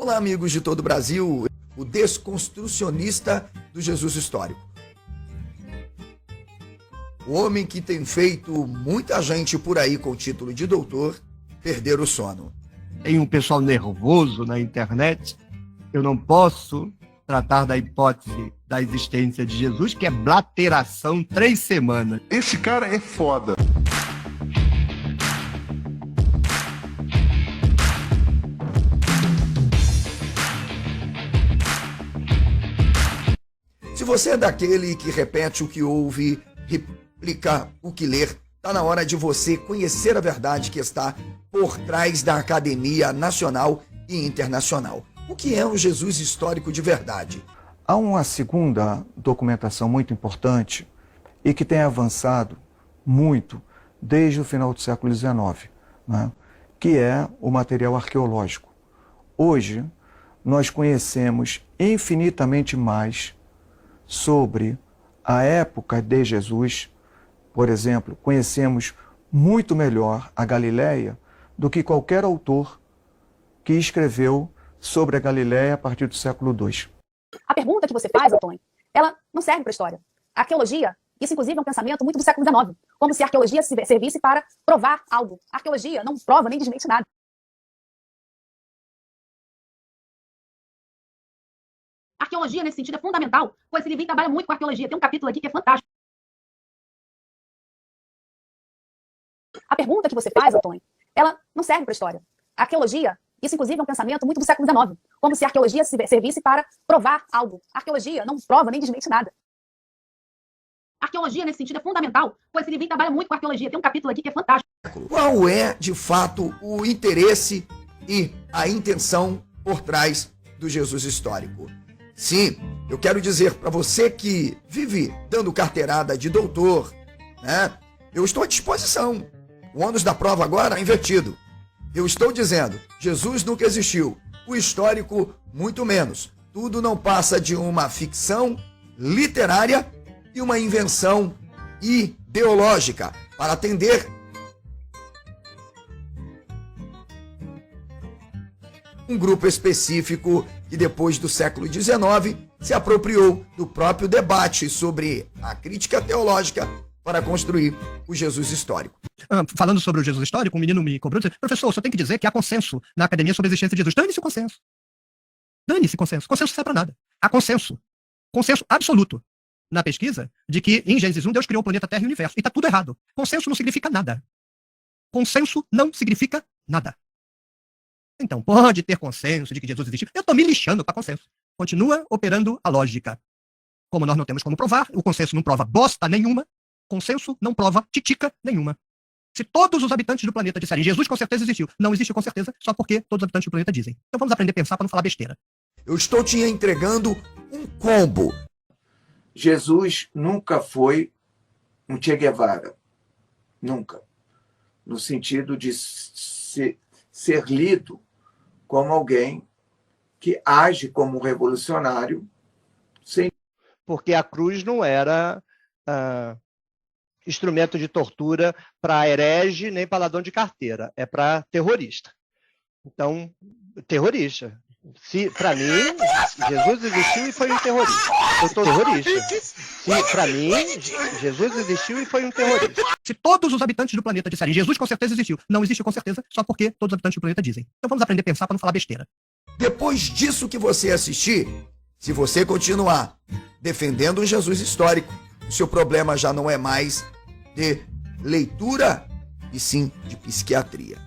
Olá, amigos de todo o Brasil, o desconstrucionista do Jesus histórico. O homem que tem feito muita gente por aí com o título de doutor perder o sono. Tem um pessoal nervoso na internet. Eu não posso tratar da hipótese da existência de Jesus, que é blateração 3 semanas. Esse cara é foda. Se você é daquele que repete o que ouve, replica o que ler, está na hora de você conhecer a verdade que está por trás da Academia Nacional e Internacional. O que é um Jesus histórico de verdade? Há uma segunda documentação muito importante e que tem avançado muito desde o final do século XIX, né? Que é o material arqueológico. Hoje, nós conhecemos infinitamente mais sobre a época de Jesus. Por exemplo, conhecemos muito melhor a Galileia do que qualquer autor que escreveu sobre a Galileia a partir do século II. A pergunta que você faz, Antônio, ela não serve para a história. A arqueologia, isso inclusive é um pensamento muito do século XIX, como se a arqueologia servisse para provar algo. A arqueologia não prova nem desmente nada. A arqueologia, nesse sentido, é fundamental, pois esse livrinho trabalha muito com a arqueologia. Tem um capítulo aqui que é fantástico. A pergunta que você faz, Antônio, ela não serve para a história. A arqueologia, isso inclusive é um pensamento muito do século XIX, como se a arqueologia servisse para provar algo. A arqueologia não prova nem desmente nada. A arqueologia, nesse sentido, é fundamental, pois esse livrinho trabalha muito com a arqueologia. Tem um capítulo aqui que é fantástico. Qual é, de fato, o interesse e a intenção por trás do Jesus histórico? Sim, eu quero dizer para você que vive dando carteirada de doutor, né? Eu estou à disposição. O ônus da prova agora é invertido. Eu estou dizendo, Jesus nunca existiu. O histórico, muito menos. Tudo não passa de uma ficção literária e uma invenção ideológica para atender um grupo específico que depois do século XIX se apropriou do próprio debate sobre a crítica teológica para construir o Jesus histórico. Falando sobre o Jesus histórico, um menino me cobrou, disse, professor, só tem que dizer que há consenso na academia sobre a existência de Jesus. Dane-se o consenso. Dane-se consenso. Consenso não serve para nada. Há consenso. Consenso absoluto na pesquisa de que em Gênesis 1 Deus criou o planeta Terra e o universo. E está tudo errado. Consenso não significa nada. Consenso não significa nada. Então, pode ter consenso de que Jesus existiu. Eu estou me lixando para consenso. Continua operando a lógica. Como nós não temos como provar, o consenso não prova bosta nenhuma, consenso não prova titica nenhuma. Se todos os habitantes do planeta disserem Jesus com certeza existiu, não existe com certeza só porque todos os habitantes do planeta dizem. Então vamos aprender a pensar para não falar besteira. Eu estou te entregando um combo. Jesus nunca foi um Che Guevara. Nunca. No sentido de ser lido como alguém que age como um revolucionário. Porque a cruz não era instrumento de tortura para herege nem para ladrão de carteira. É para terrorista. Então, terrorista. Se, para mim, Jesus existiu e foi um terrorista. Eu sou terrorista. Se, para mim, Jesus existiu e foi um terrorista. Se todos os habitantes do planeta disserem Jesus com certeza existiu, não existe com certeza só porque todos os habitantes do planeta dizem. Então vamos aprender a pensar para não falar besteira. Depois disso que você assistir, se você continuar defendendo um Jesus histórico, o seu problema já não é mais de leitura, e sim de psiquiatria.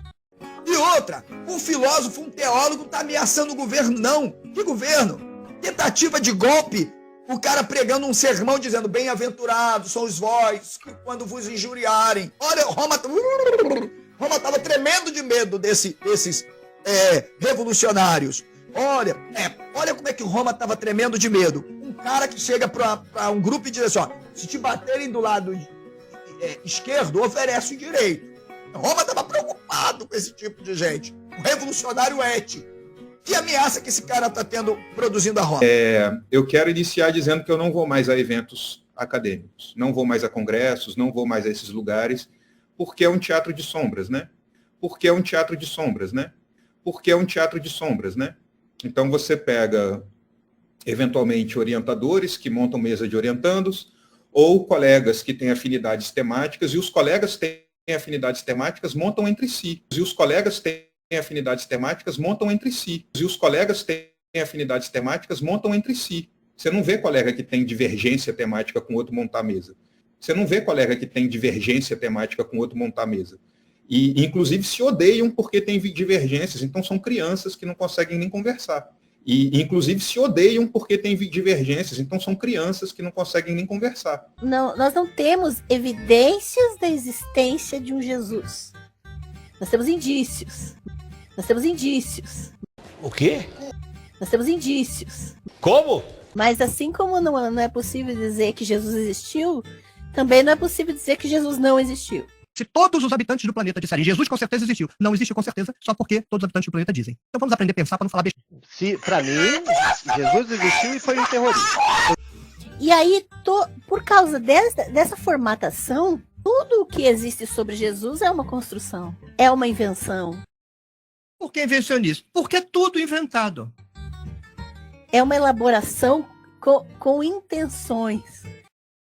E outra, um filósofo, um teólogo está ameaçando o governo, não. Que governo? Tentativa de golpe. O cara pregando um sermão dizendo, bem-aventurados são os vós que quando vos injuriarem. Olha, Roma estava tremendo de medo desses revolucionários. Olha como é que Roma estava tremendo de medo. Um cara que chega para um grupo e diz assim, ó, se te baterem do lado esquerdo, oferece o direito. Roma estava preocupado com esse tipo de gente. Um revolucionário ético. Que ameaça que esse cara está produzindo a Roma? Eu quero iniciar dizendo que eu não vou mais a eventos acadêmicos, não vou mais a congressos, não vou mais a esses lugares, porque é um teatro de sombras, né? Porque é um teatro de sombras, né? Então você pega, eventualmente, orientadores que montam mesa de orientandos, ou colegas que têm afinidades temáticas, e os colegas têm afinidades temáticas montam entre si. E os colegas têm afinidades temáticas montam entre si. E os colegas têm afinidades temáticas montam entre si. Você não vê colega que tem divergência temática com outro montar mesa. Você não vê colega que tem divergência temática com outro montar mesa. E, inclusive, se odeiam porque tem divergências. Então, são crianças que não conseguem nem conversar. E, inclusive, se odeiam porque tem divergências. Então, são crianças que não conseguem nem conversar. Não, nós não temos evidências da existência de um Jesus. Nós temos indícios. Nós temos indícios. O quê? Nós temos indícios. Como? Mas assim como não é possível dizer que Jesus existiu, também não é possível dizer que Jesus não existiu. Se todos os habitantes do planeta disserem Jesus com certeza existiu, não existe com certeza, só porque todos os habitantes do planeta dizem. Então vamos aprender a pensar para não falar besteira. Se, pra mim, Jesus existiu e foi um terrorista. E aí, por causa dessa formatação, tudo o que existe sobre Jesus é uma construção, é uma invenção. Por que invencionismo? Porque é tudo inventado. É uma elaboração com intenções.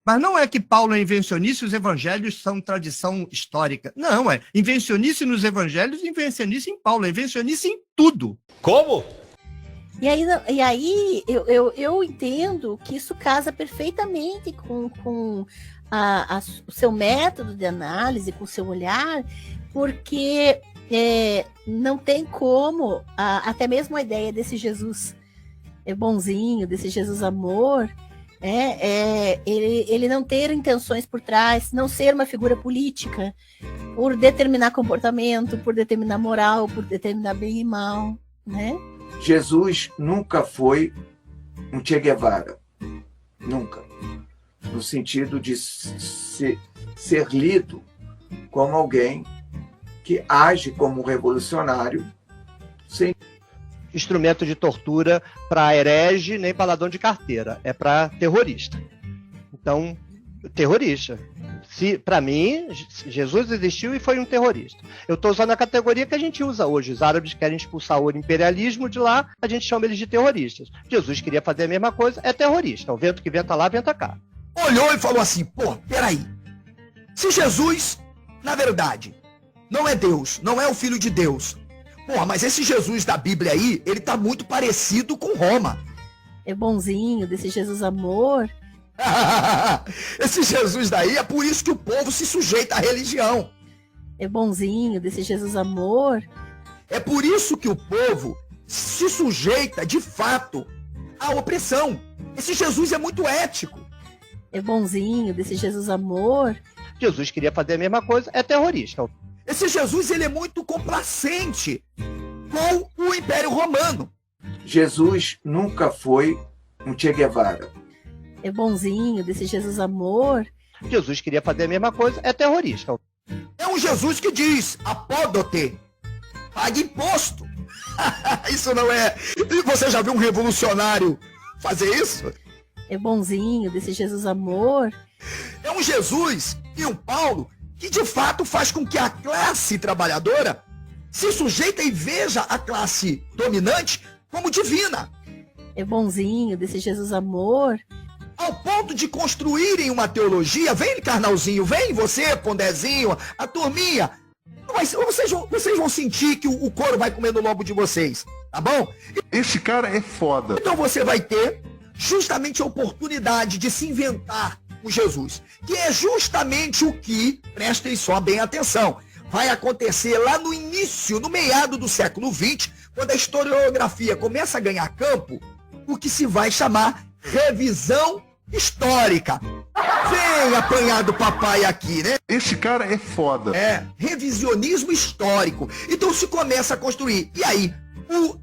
Mas não é que Paulo é invencionista e os evangelhos são tradição histórica. Não, é invencionice nos evangelhos e invencionice em Paulo. É invencionice em tudo. Como? E aí eu entendo que isso casa perfeitamente com o seu método de análise, com o seu olhar, porque não tem como, até mesmo a ideia desse Jesus bonzinho, desse Jesus amor, ele não ter intenções por trás, não ser uma figura política, por determinar comportamento, por determinar moral, por determinar bem e mal, né? Jesus nunca foi um Che Guevara, nunca, no sentido de ser lido como alguém que age como um revolucionário sem Instrumento de tortura para herege nem para ladrão de carteira, é para terrorista. Então, terrorista. Se, para mim, Jesus existiu e foi um terrorista. Eu estou usando a categoria que a gente usa hoje. Os árabes querem expulsar o imperialismo de lá, a gente chama eles de terroristas. Jesus queria fazer a mesma coisa, é terrorista. O vento que venta lá, venta cá. Olhou e falou assim, pô, peraí. Se Jesus, na verdade, não é Deus, não é o Filho de Deus, porra, mas esse Jesus da Bíblia aí, ele tá muito parecido com Roma. É bonzinho, desse Jesus amor. Esse Jesus daí, é por isso que o povo se sujeita à religião. É bonzinho, desse Jesus amor. É por isso que o povo se sujeita, de fato, à opressão. Esse Jesus é muito ético. É bonzinho, desse Jesus amor. Jesus queria fazer a mesma coisa, é terrorista. Esse Jesus, ele é muito complacente com o Império Romano. Jesus nunca foi um Che Guevara. É bonzinho, desse Jesus amor. Jesus queria fazer a mesma coisa, é terrorista. É um Jesus que diz, apódote, pague imposto. Isso não é... Você já viu um revolucionário fazer isso? É bonzinho, desse Jesus amor. É um Jesus e um Paulo que de fato faz com que a classe trabalhadora se sujeite e veja a classe dominante como divina. É bonzinho, desse Jesus amor. Ao ponto de construírem uma teologia, vem Carnalzinho, vem você, Pondezinho, a turminha, mas vocês vão sentir que o couro vai comer no lombo de vocês, tá bom? Esse cara é foda. Então você vai ter justamente a oportunidade de se inventar o Jesus, que é justamente o que, prestem só bem atenção, vai acontecer lá no início, no meado do século XX, quando a historiografia começa a ganhar campo, o que se vai chamar revisão histórica. Vem apanhar do papai aqui, né? Esse cara é foda. É, revisionismo histórico. Então se começa a construir. E aí, o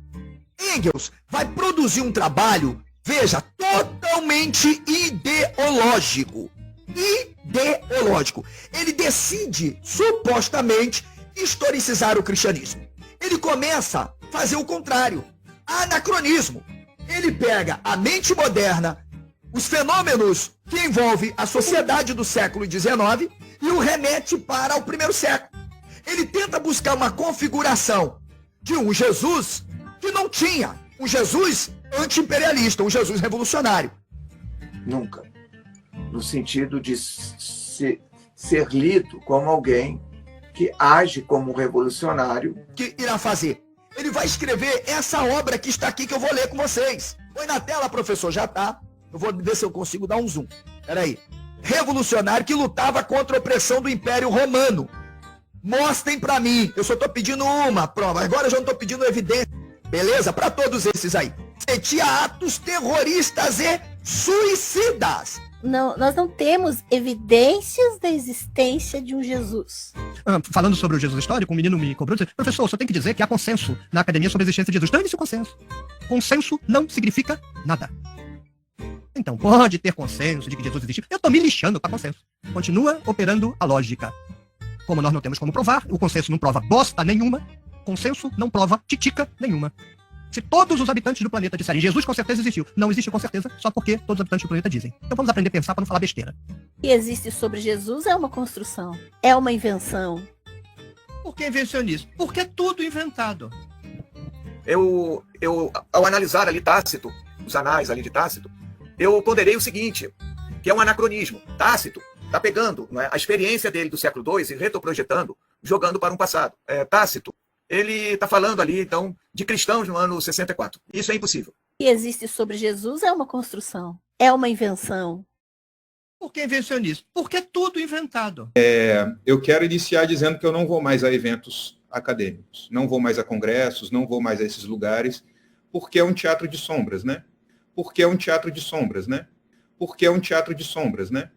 Engels vai produzir um trabalho, veja, totalmente ideológico. Ideológico. Ele decide, supostamente, historicizar o cristianismo. Ele começa a fazer o contrário. Anacronismo. Ele pega a mente moderna, os fenômenos que envolvem a sociedade do século XIX e o remete para o primeiro século. Ele tenta buscar uma configuração de um Jesus que não tinha um Jesus anti-imperialista, um Jesus revolucionário. Nunca. No sentido de ser lido como alguém que age como um revolucionário. Que irá fazer? Ele vai escrever essa obra que está aqui, que eu vou ler com vocês. Põe na tela, professor, já tá. Eu vou ver se eu consigo dar um zoom. Peraí. Revolucionário que lutava contra a opressão do Império Romano. Mostrem para mim. Eu só estou pedindo uma prova. Agora eu já não estou pedindo evidência. Beleza? Para todos esses aí. Cometia atos terroristas e suicidas. Não, nós não temos evidências da existência de um Jesus. Falando sobre o Jesus histórico, um menino me cobrou, disse, professor, só tem que dizer que há consenso na academia sobre a existência de Jesus. Dane-se o consenso. Consenso não significa nada. Então, pode ter consenso de que Jesus existiu. Eu tô me lixando para consenso. Continua operando a lógica. Como nós não temos como provar, o consenso não prova bosta nenhuma, consenso não prova titica nenhuma. Se todos os habitantes do planeta disserem Jesus com certeza existiu, não existe com certeza, só porque todos os habitantes do planeta dizem. Então vamos aprender a pensar para não falar besteira. O que existe sobre Jesus é uma construção, é uma invenção. Por que invencionismo? Porque é tudo inventado. Eu, ao analisar ali Tácito, os anais ali de Tácito, eu ponderei o seguinte, que é um anacronismo. Tácito está pegando, não é, a experiência dele do século II e retroprojetando, jogando para um passado. Tácito, ele está falando ali, então, de cristãos no ano 64. Isso é impossível. O que existe sobre Jesus é uma construção, é uma invenção. Por que invencionismo? Porque é tudo inventado. Eu quero iniciar dizendo que eu não vou mais a eventos acadêmicos, não vou mais a congressos, não vou mais a esses lugares, porque é um teatro de sombras, né? Porque é um teatro de sombras, né? Porque é um teatro de sombras, né?